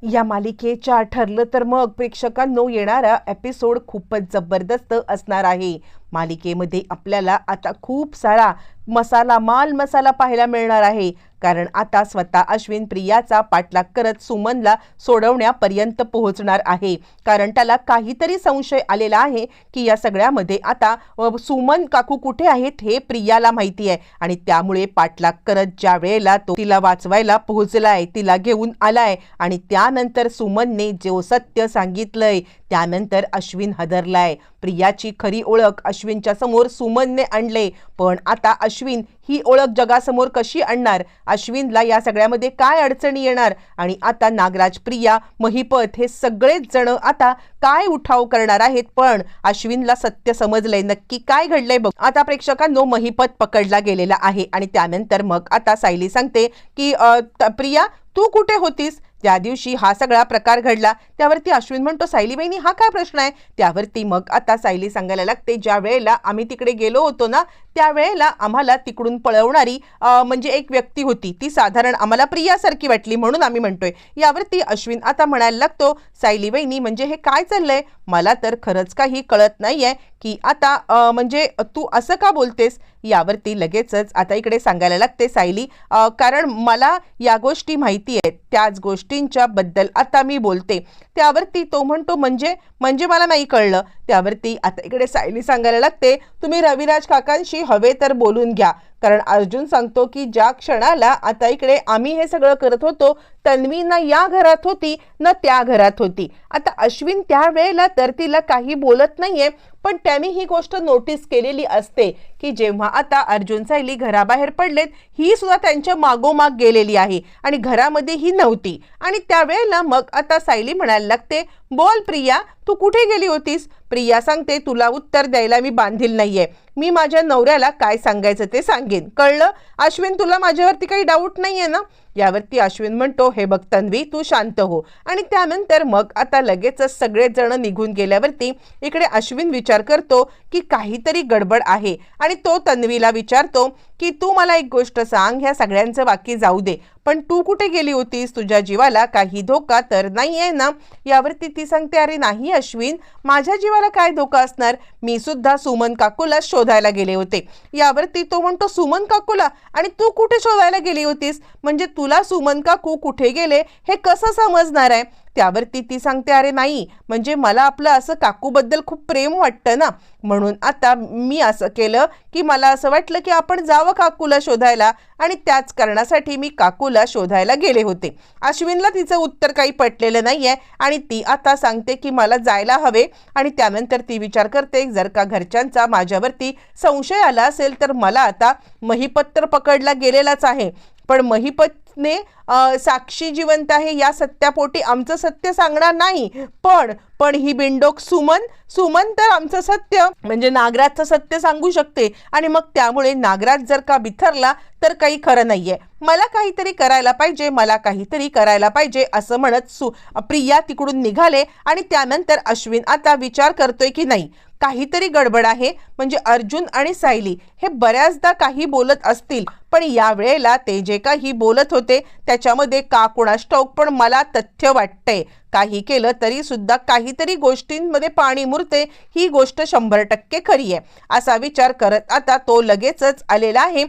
या मालिकेच्या ठरलं तर मग प्रेक्षकांनो येणारा एपिसोड खूपच जबरदस्त असणार आहे। मालिकेमध्ये आपल्याला आता खूप सारा मसाला पाहायला मिळणार आहे, कारण आता स्वतः अश्विन प्रियाचा पाठलाग करत सुमनला सोडवण्यापर्यंत पोहोचणार आहे। कारण त्याला काहीतरी संशय आलेला आहे की या सगळ्यामध्ये आता सुमन काकू कुठे आहेत हे प्रियाला माहिती आहे, आणि त्यामुळे पाठलाग करत ज्या वेळेला तो तिला वाचवायला पोहोचलाय, तिला घेऊन आलाय, आणि त्यानंतर सुमनने जो सत्य सांगितलंय त्यानंतर अश्विन हदरलाय। प्रियाची खरी ओळख अश्विनच्या समोर सुमनने आणले, पण आता अश्विन ही ओळख जगासमोर कशी आणणार? अश्विनला या सगळ्यामध्ये काय अडचणी येणार? आणि आता नागराज, प्रिया, महिपत हे सगळेच जण आता काय उठाव करणार आहेत? पण अश्विनला सत्य समजलंय, नक्की काय घडलंय बघ। आता प्रेक्षकांनो महिपत पकडला गेलेला आहे, आणि त्यानंतर मग आता सायली सांगते की प्रिया तू कुठे होतीस त्या दिवशी हा सगळा प्रकार घडला? त्यावरती अश्विन म्हणतो सायली बहिणी हा काय प्रश्न आहे? त्यावरती मग आता सायली सांगायला लागते ज्या वेळेला आम्ही तिकडे गेलो होतो ना त्यावेळेला आम्हाला तिकडून पळवणारी म्हणजे एक व्यक्ती होती, ती साधारण आम्हाला प्रियासारखी वाटली म्हणून आम्ही म्हणतोय। यावरती अश्विन आता म्हणायला लागतो सायली बहिणी म्हणजे हे काय चाललंय? मला तर खरंच काही कळत नाहीये की आता म्हणजे तू असं का बोलतेस? यावरती लगेचच आता इकडे सांगायला लागते सायली कारण मला या गोष्टी माहिती आहेत, त्याच गोष्टींच्या बद्दल आता मी बोलते। त्यावरती तो म्हणतो म्हणजे म्हणजे मला नाही कळलं। त्यावरती आता इकडे सायली सांगायला लागते तुम्ही रविराज काकांशी हवे तर बोलून घ्या, कारण अर्जुन सांगतो की ज्या क्षणाला आता इकडे आम्ही हे सगळं करत होतो तन्वी ना या घरात होती ना त्या घरात होती। आता अश्विन त्या वेळेला तर तिला काही बोलत नाहीये, पण त्यांनी ही गोष्ट नोटीस केलेली असते की जेव्हा आता अर्जुन सायली घराबाहेर पडलेत ही सुद्धा त्यांच्या मागोमाग गेलेली आहे आणि घरामध्ये ही नव्हती। आणि त्यावेळेला मग आता सायली म्हणायला लागते बोल प्रिया तू कुठे गेली होतीस? प्रिया सांगते तुला उत्तर द्यायला मी बांधील नाहीये, मी माझ्या नवऱ्याला काय सांगायचं ते सांगेन, कळलं? अश्विन तुला माझ्यावरती काही डाऊट नाहीये ना? यावरती अश्विन म्हणतो हे बघ तन्वी तू शांत हो। आणि त्यानंतर मग आता लगेचच सगळे जण निघून गेल्यावरती इकडे अश्विन विचार करतो की काहीतरी गडबड आहे, आणि तो तन्वीला विचारतो की तू मला एक गोष्ट सांग, ह्या सगळ्यांचं बाकी जाऊ दे, पण तू कुठे गेली होतीस? तुझ्या जीवाला काही धोका तर नाहीये ना? यावरती ती सांगते अरे नाही अश्विन, माझ्या जीवाला काय धोका असणार, मी सुद्धा सुमन काकूला शोधायला गेले होते। यावरती तो म्हणतो सुमन काकूला? आणि तू कुठे शोधायला गेली होतीस? म्हणजे तुला सुमन काकू कुठे गेले हे कसं समजणार आहे? त्यावरती ती सांगते अरे नाही म्हणजे मला आपलं असं काकूबद्दल खूप प्रेम वाटतं ना, म्हणून आता मी असं केलं की मला असं वाटलं की आपण जावं काकूला शोधायला, आणि त्याच कारणासाठी मी काकूला शोधायला गेले होते। अश्विनला तिचं उत्तर काही पटलेलं नाहीये आणि ती आता सांगते की मला जायला हवे, आणि त्यानंतर ती विचार करते जर का घरच्यांचा माझ्यावरती संशय आला असेल तर मला आता महिपत तर पकडला गेलेलाच आहे, पण महिपतने साक्षी जिवंत आहे या सत्यापोटी आमचं सत्य सांगणार नाही, पण ही बिंडोक सुमन तर आमचं सत्य म्हणजे नागराजचं सत्य सांगू शकते, आणि मग त्यामुळे नागराज जर का बिथरला तर काही खरं नाहीये, मला काहीतरी करायला पाहिजे, मला काहीतरी करायला पाहिजे असं म्हणत प्रिया तिकडून निघाले। आणि त्यानंतर अश्विन आता विचार करतोय की नाही काहीतरी गडबड आहे, म्हणजे अर्जुन आणि सायली हे बऱ्याचदा काही बोलत असतील, पण या वेळेला ते जे काही बोलत होते त्याच्यामध्ये का कुणास ठाऊक, पण मला तथ्य वाटतंय काही केलं तरी सुद्धा काहीतरी गोष्टींमध्ये पाणी मुरते, ही गोष्ट 100% खरी आहे असा विचार करत आता तो लगेचच आलेला आहे।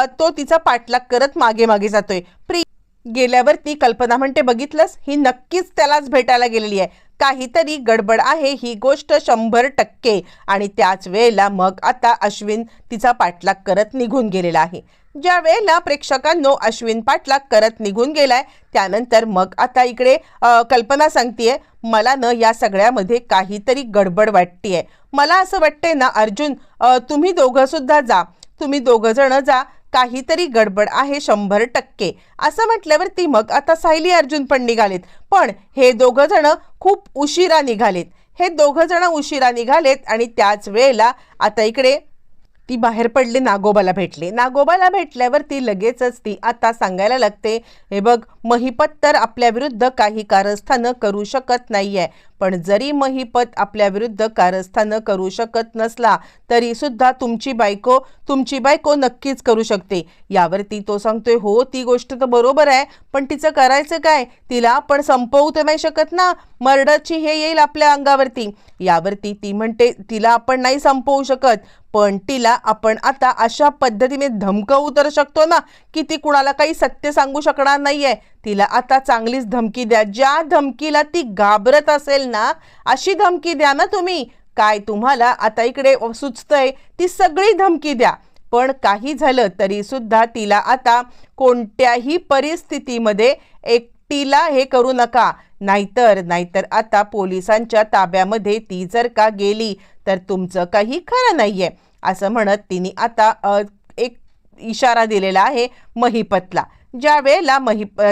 तो तिचा पाठलाग करत मागे मागे जातोय। गेल्यावरती कल्पना म्हणते बघितलंस ही नक्कीच त्यालाच भेटायला गेलेली आहे, काहीतरी गडबड आहे ही गोष्ट 100%। आणि त्याच वेळेला मग आता अश्विन तिचा पाठलाग करत निघून गेलेला आहे। ज्या वेळेला प्रेक्षकांनो अश्विन पाठलाग करत निघून गेलाय त्यानंतर मग आता इकडे कल्पना सांगतेय मला न या सगळ्यामध्ये काहीतरी गडबड वाटतेय, मला असं वाटतंय ना अर्जुन तुम्ही दोघं सुद्धा जा, तुम्ही दोघं जण जा, काहीतरी गडबड आहे 100%। असं म्हटल्यावरती मग आता सायली अर्जुन पण निघालेत, पण हे दोघं जण खूप उशिरा निघालेत, आणि त्याच वेळेला आता इकडे ती बाहेर पडले, नागोबाला भेटल्यावरती लगेचच ती आता सांगायला लागते हे बघ महिपत तर आपल्या विरुद्ध काही कारस्थानं करू शकत नाहीये, पण जरी महिपत आपल्या विरुद्ध कारस्थान करू शकत नसला तरी सुद्धा तुमची बायको नक्कीच करू शकते. यावरती तो सांगतोय, हो ती गोष्ट तर बरोबर आहे, पण तिचं करायचं काय? तिला आपण संपवू तर नाही शकत ना, मर्डरची हे येईल आपल्या अंगावरती. यावरती ती म्हणते, तिला आपण नाही संपवू शकत, पण तिला आपण आता अशा पद्धतीने धमकवू तर शकतो ना की ती कुणाला काही सत्य सांगू शकणार नाहीये. तिला आता चांगलीच धमकी द्या, ज्या धमकीला ती घाबरत असेल ना अशी धमकी द्या ना तुम्ही. काय तुम्हाला आता इकडे सुचतंय ती सगळी धमकी द्या, पण काही झालं तरी सुद्धा तिला आता कोणत्याही परिस्थितीमध्ये एकटीला हे करू नका, नाहीतर आता पोलिसांच्या ताब्यामध्ये ती जर का गेली तर तुमचं काही खरं नाहीये. असं म्हणत तिने आता एक इशारा दिलेला आहे महिपतला, ज्या वेळेला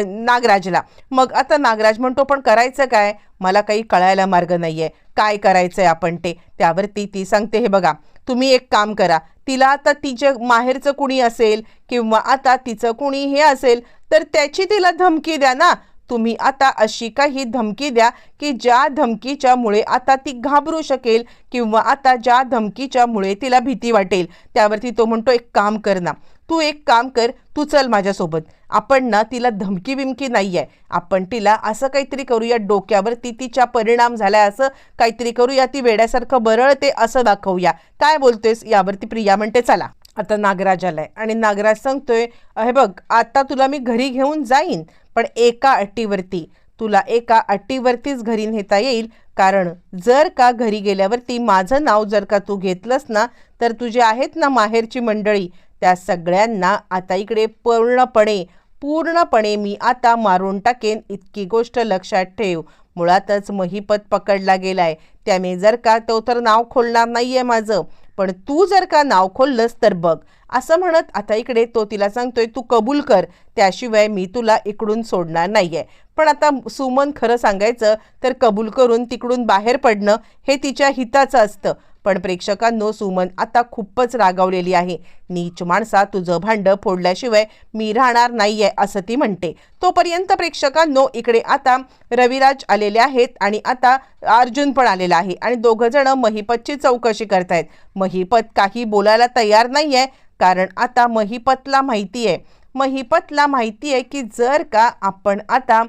नागराजला. मग आता नागराज म्हणतो, पण करायचं काय? मला काही कळायला मार्ग नाहीये, काय करायचंय आपण ते. त्यावरती ती सांगते, हे बघा तुम्ही एक काम करा, तिला आता तिच्या माहेरचं कुणी असेल किंवा आता तिचं कुणी हे असेल तर त्याची तिला धमकी द्या ना तुम्ही. आता अशी काही धमकी द्या की ज्या धमकीच्या मुळे आता ती घाबरू शकेल किंवा आता ज्या धमकीच्या मुळे तिला भीती वाटेल. त्यावरती तो म्हणतो, एक काम कर ना, तू एक काम कर, तू चल माझ्यासोबत. आपण ना तिला धमकी बिमकी नाहीये, आपण तिला असं काहीतरी करूया, डोक्यावरती तिच्या परिणाम झालाय असं काहीतरी करूया, ती वेड्यासारखं बरळते असं दाखवूया. काय बोलतोयस? यावरती प्रिया म्हणते, चला. आता नागराज आलाय आणि नागराज सांगतोय, हे बघ आता तुला मी घरी घेऊन जाईन, पण एका अटीवरती, तुला एका अटीवरतीच घरी नेता येईल. कारण जर का घरी गेल्यावरती माझं नाव जर का तू घेतलंस ना तर तुझे आहेत ना माहेरची मंडळी, त्या सगळ्यांना आता इकडे पूर्णपणे मी आता मारून टाकेन. इतकी गोष्ट लक्षात ठेव. मुळातच महिपत पकडला गेलाय, त्याने जर का तो तर नाव खोलणार नाहीये माझं, पण तू जर का नाव खोललंस तर बघ. असं म्हणत आता इकडे तो तिला सांगतोय, तू कबूल कर, त्याशिवाय मी तुला इकडून सोडणार नाहीये. पण आता सुमन खरं सांगायचं तर कबूल करून तिकडून बाहेर पडणं हे तिच्या हिताचं असतं. पण प्रेक्षकांनो, सुमन आता खूपच रागावलेली आहे. नीच माणसा, तुझं भांडं फोडल्याशिवाय मी राहणार नाहीये असं ती म्हणते. तोपर्यंत प्रेक्षकांनो, इकडे आता रविराज आलेले आहेत आणि आता अर्जुन पण आलेला आहे आणि दोघं जण महिपतची चौकशी करतायत. महिपत काही बोलायला तयार नाहीये, कारण आता महिपतला माहिती आहे की जर का आपण आता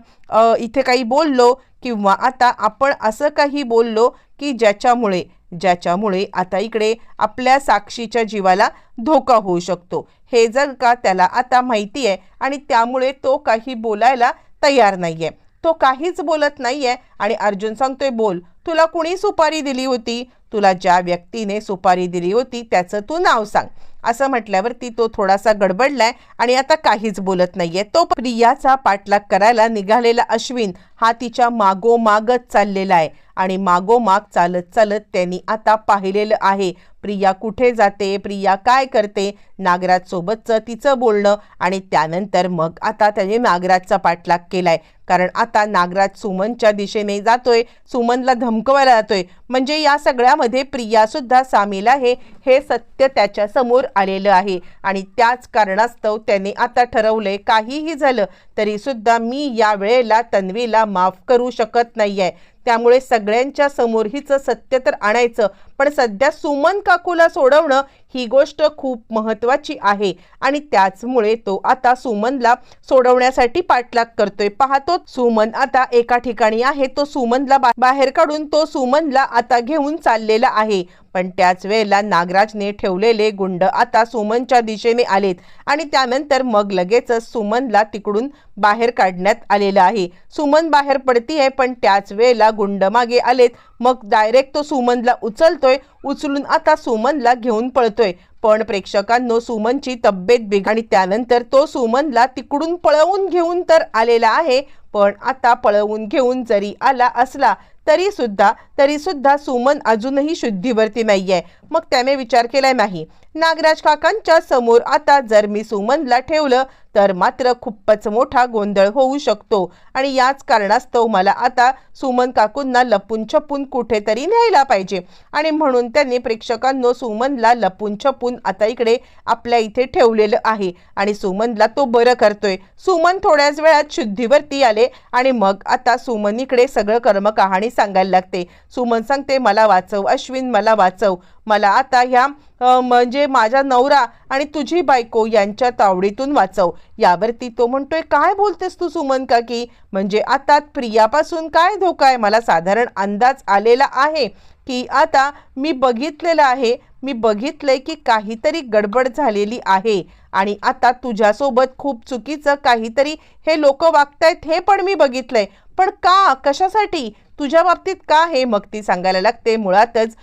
इथे काही बोललो किंवा आता आपण असं काही बोललो की ज्याच्यामुळे आता इकडे आपल्या साक्षीच्या जीवाला धोका होऊ शकतो, हे जर का त्याला आता माहिती आहे आणि त्यामुळे तो काही बोलायला तयार नाहीये, तो काहीच बोलत नाहीये. आणि अर्जुन सांगतोय, बोल, तुला कुणी सुपारी दिली होती? तुला ज्या व्यक्तीने सुपारी दिली होती त्याचं तू नाव सांग. असं म्हटल्यावरती तो थोडासा गडबडलाय आणि आता काहीच बोलत नाहीये. तो प्रियाचा पाठलाग करायला निघालेला अश्विन हा तिच्या मागोमागच चाललेला आहे आणि मागोमाग चालत त्यांनी आता पाहिलेलं आहे प्रिया कुठे जाते, प्रिया काय करते, नागराज सोबतचं तिचं बोलणं. आणि त्यानंतर मग आता त्याने नागराजचा पाठलाग केलाय, कारण आता नागराज सुमनच्या दिशेने जातोय, सुमनला धमकवायला जातोय. म्हणजे या सगळ्यामध्ये प्रिया सुद्धा सामील आहे हे सत्य त्याच्या समोर आलेलं आहे. आणि त्याच कारणास्तव त्याने आता ठरवलंय, काहीही झालं तरी सुद्धा मी या वेळेला तन्वीला माफ करू शकत नाहीये. त्यामुळे सगळ्यांच्या समोर हिचं सत्य तर आणायचं, पण सध्या सुमन काकूला सोडवणं ही गोष्ट खूप महत्त्वाची आहे. आणि त्याचमुळे तो आता सुमनला सोडवण्यासाठी पाठलाग करतोय. पाहतो सुमन आता एका ठिकाणी आहे, तो सुमनला बाहेर काढून तो सुमनला आता घेऊन चाललेला आहे. पण त्याच वेळेला नागराजने ठेवलेले गुंड आता सुमनच्या दिशेने आलेत आणि त्यानंतर मग लगेचच सुमनला तिकडून बाहेर काढण्यात आलेलं आहे. सुमन बाहेर पडतीये, पण त्याच वेळेला गुंड मागे आलेत. मग डायरेक्ट तो सुमनला उचलून आता सुमनला घेऊन पळतोय. पण प्रेक्षकांनो, सुमनची तब्येत बिघडली. त्यानंतर तो सुमनला तिकडून पळवून घेऊन तर आलेला आहे, पण आता पळवून घेऊन जरी आला असला तरी सुद्धा तरी सुद्धा सुमन अजूनही शुद्धीवरती नाहीये. मग त्याने विचार केलाय नाही, नागराज काकांच्या समोर आता जर मी सुमनला ठेवलं तर मात्र खूपच मोठा गोंधळ होऊ शकतो आणि याच कारणास्तव मला आता सुमन काकूंना लपून छपून कुठेतरी न्यायला पाहिजे. आणि म्हणून त्यांनी प्रेक्षकांनो सुमनला लपून छपून आता इकडे आपल्या इथे ठेवलेलं आहे आणि सुमनला तो बरं करतोय. सुमन थोड्याच वेळात शुद्धीवरती आले आणि मग आता सुमन इकडे सगळं कर्म कहाणी सांगायला लागते. सुमन सांगते, मला वाचव अश्विन, मला वाचव, मला आता ह्या म्हणजे माझा नवरा आणि तुझी बायको यांच्या तावडीतून वाचव. यावरती तो म्हणतोय, काय बोलतेस तू सुमन काकी, म्हणजे आता प्रियापासून काय धोका आहे? मला साधारण अंदाज आलेला आहे की आता मी बघितलंय की काहीतरी गडबड झालेली आहे आणि आता तुझ्यासोबत खूप चुकीचं काहीतरी हे लोक वागतायत हे पण मी बघितलंय. पण का, कशासाठी, तुझ्या बाबतीत का? हे मग ती सांगायला लागते. मुळातच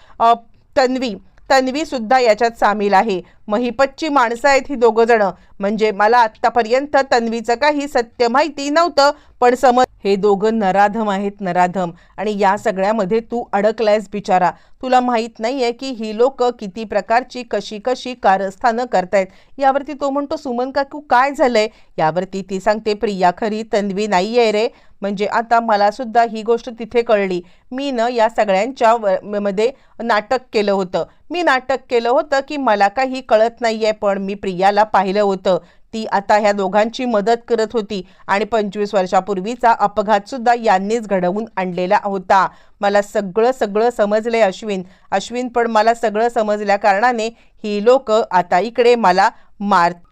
तन्वी सुद्धा याच्यात सामील आहे. महिपतची माणसं आहेत ही दोघं जण. म्हणजे मला आत्तापर्यंत तन्वीचं काही सत्य माहिती नव्हतं, पण समज हे दोघं नराधम आहेत, नराधम. आणि या सगळ्यामध्ये तू अडकलायस बिचारा. तुला माहित नाहीये की ही लोक किती प्रकारची कशी कारस्थानं करतायत. यावरती तो म्हणतो, सुमन काकू काय झालंय? यावरती ती सांगते, प्रिया खरी तन्वी नाहीये रे. म्हणजे आता मला सुद्धा ही गोष्ट तिथे कळली. मी या सगळ्यांच्या मध्ये नाटक केलं होतं की मला काही कळत नाहीये, पण मी प्रियाला पाहिलं होतं. ती आता ह्या दोघांची मदत करत होती आणि 25 वर्षापूर्वीचा अपघात सुद्धा यांनीच घडवून आणलेला होता. मला सगळं समजले अश्विन, पण मला सगळं समजल्या कारणाने ही लोक आता इकडे मला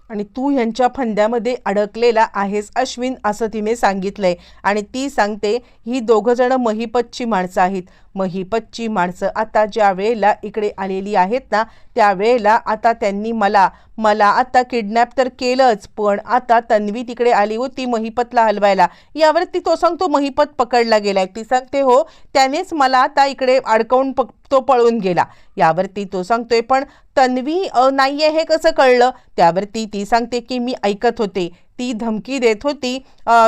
आणि तू यांच्या फंद्यामध्ये अडकलेला आहेस अश्विन, असं तिने सांगितलंय. आणि ती सांगते, ही दोघं जण महिपतची माणसं आहेत. महिपतची माणसं आता ज्या वेळेला इकडे आलेली आहेत ना, त्यावेळेला आता त्यांनी मला आता किडनॅप तर केलंच, पण आता तन्वी तिकडे आली होती महिपतला हलवायला. यावरती तो सांगतो, महिपत पकडला गेलाय. ती सांगते, हो त्यानेच मला आता इकडे अडकवून तो पळून गेला. यावरती तो सांगतोय, पण तन्वी नाहीये हे कसं कळलं? त्यावरती ती सांगते की मी ऐकत होते, ती धमकी देत होती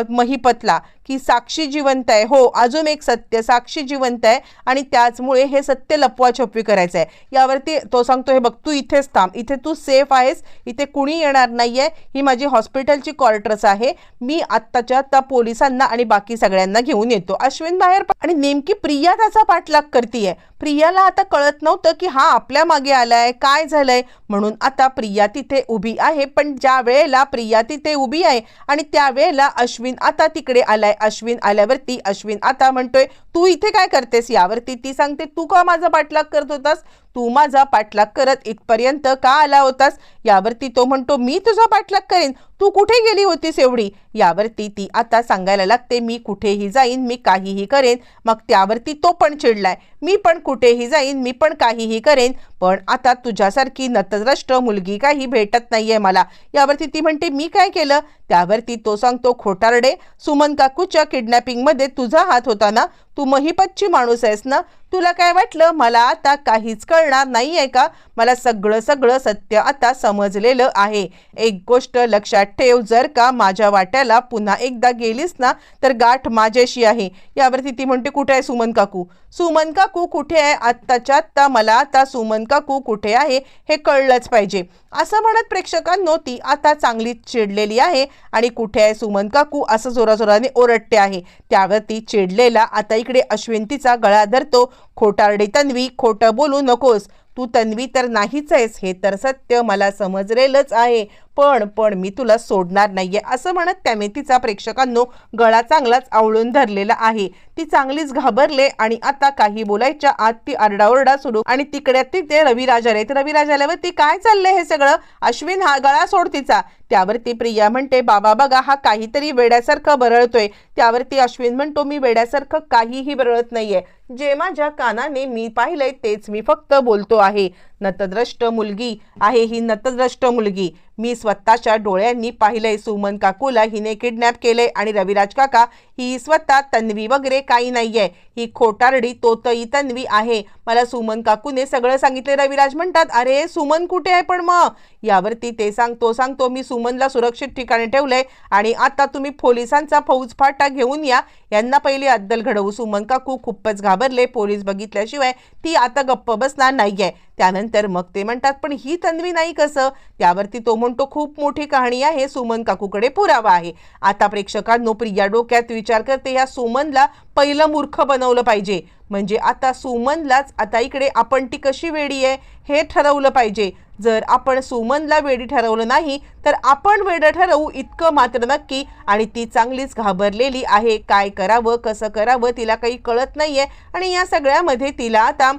महिपतला की साक्षी जिवंत आहे. हो, अजून एक सत्य, साक्षी जिवंत आहे आणि त्याचमुळे हे सत्य लपवाछपवी करायचं आहे. यावरती तो सांगतो, हे बघ तू इथेच थांब, इथे तू सेफ आहेस, इथे कुणी येणार नाहीये, ही माझी हॉस्पिटलची क्वार्टर्स आहे, मी आत्ताच्या आत्ता पोलिसांना आणि बाकी सगळ्यांना घेऊन येतो. अश्विन बाहेर आणि नेमकी प्रिया त्याचा पाठलाग करतीये. प्रियाला आता कळत नव्हतं की हा आपल्या मागे आलाय, काय झालंय, म्हणून आता प्रिया तिथे उभी आहे. पण ज्या वेळेला प्रिया तिथे उभी आहे आणि त्यावेळेला अश्विन आता तिकडे आलाय. अश्विन आल्यावरती अश्विन आता म्हणतोय, तू इथे काय करतेस? यावरती ती सांगते, तू का माझा पाठलाग करत होतास? तू माझा पाठलाग करत इथपर्यंत का आला होतास? यावरती तो म्हणतो, मी तुझा पाठलाग करेन, तू कुठे गेली होतीस एवढी? यावरती ती आता सांगायला लागते, मी कुठेही जाईन, मी काहीही करेन. मग त्यावरती तो पण चिडलाय, मी पण कुठेही जाईन, मी पण काहीही करेन, पण आता तुझ्यासारखी नतद्रष्ट मुलगी काही भेटत नाहीये मला. यावरती ती म्हणते, मी काय केलं? त्यावरती तो सांगतो, खोटारडे, सुमन काकूच्या किडनॅपिंगमध्ये तुझा हात होता ना, तू महिपतची माणूस आहेस ना, तुला काय वाटलं मला आता काहीच कळणार नाहीये का? मला सगळं सत्य आता समजलेलं आहे. एक गोष्ट लक्षात ठेव, जर का माझ्या वाट्याला पुन्हा एकदा गेलीस ना तर गाठ माझ्याशी आहे. यावरती ती म्हणते, कुठे आहे सुमन काकू? सुमन काकू कुठे आहे? आत्ताच्या आत्ता मला आता सुमन काकू कुठे आहे हे कळलंच पाहिजे. असं म्हणत प्रेक्षकांनो ती आता चांगलीच चिडलेली आहे आणि कुठे आहे सुमन काकू असं जोराजोराने ओरडते आहे. त्यावरती चिडलेला आता इकडे अश्विन तिचा गळा धरतो. खोटारडी तन्वी, खोटं बोलू नकोस, तू तन्वी तर नाहीच आहेस, हे तर सत्य मला समजलेलंच आहे, पण मी तुला सोडणार नाहीये, असं म्हणत त्याने तिचा प्रेक्षकांनो गळा चांगलाच आवळून धरलेला आहे. ती चांगलीच घाबरले आणि आता काही बोलायच्या आत ती आरडाओरडा सुरू आणि तिथे रविराज आले. रविराज आल्यावरती काय चाललंय हे सगळं? अश्विन, हा गळा सोड तिचा. त्यावरती प्रिया म्हणते, बाबा बघा हा काहीतरी वेड्यासारखं बरळतोय. त्यावरती अश्विन म्हणतो, मी वेड्यासारखं काहीही बरळत नाहीये, जे माझ्या कानाने मी पाहिलंय तेच मी फक्त बोलतो आहे. नतद्रष्ट मुलगी आहे ही, नतद्रष्ट मुलगी. मी स्वतःच्या डोळ्यांनी पाहिलंय सुमन काकूला हिने किडनॅप केलंय आणि रविराज काका ही स्वतः तन्वी वगैरे काही नाहीये, ही खोटारडी तोतई तन्वी आहे, मला सुमन काकूने सगळं सांगितले. रविराज म्हणतात, अरे सुमन कुठे आहे पण मग? यावरती ते सांगतो मी सुमनला सुरक्षित ठिकाणी ठेवलंय आणि आता तुम्ही पोलिसांचा फौजफाटा घेऊन या, यांना पहिली अद्दल घडवू. सुमन काकू खूपच घाबरले, पोलीस बघितल्याशिवाय ती आता गप्प बसणार नाहीये. त्यानंतर मग ते म्हणतात, पण ही तन्वी नाही कसं? त्यावरती तो म्हणतो, खूप मोठी कहाणी आहे, सुमन काकूकडे पुरावा आहे. आता प्रेक्षकांनो, प्रिया डोक्यात विचार करते, या सुमनला पहिलं मूर्ख बनवलं पाहिजे, म्हणजे आता सुमनलाच आता इकडे आपण ती कशी वेडी आहे हे ठरवलं पाहिजे. जर आपण सुमनला वेडी ठरवलं नाही तर आपण वेडं ठरवू इतकं मात्र नक्की. आणि ती चांगलीच घाबरलेली आहे, काय करावं कसं करावं तिला काही कळत नाहीये. आणि या सगळ्यामध्ये तिला आता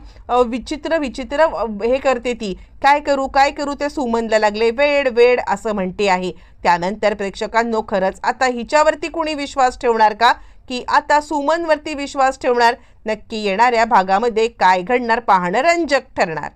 विचित्र हे करते, ती काय करू ते सुमनला लागले वेड असं म्हणते आहे. त्यानंतर प्रेक्षकांनो, खरंच आता हिच्यावरती कोणी विश्वास ठेवणार का, की आता सुमनवरती विश्वास ठेवणार? नक्की येणाऱ्या भागामध्ये काय घडणार पाहणं रंजक ठरणार.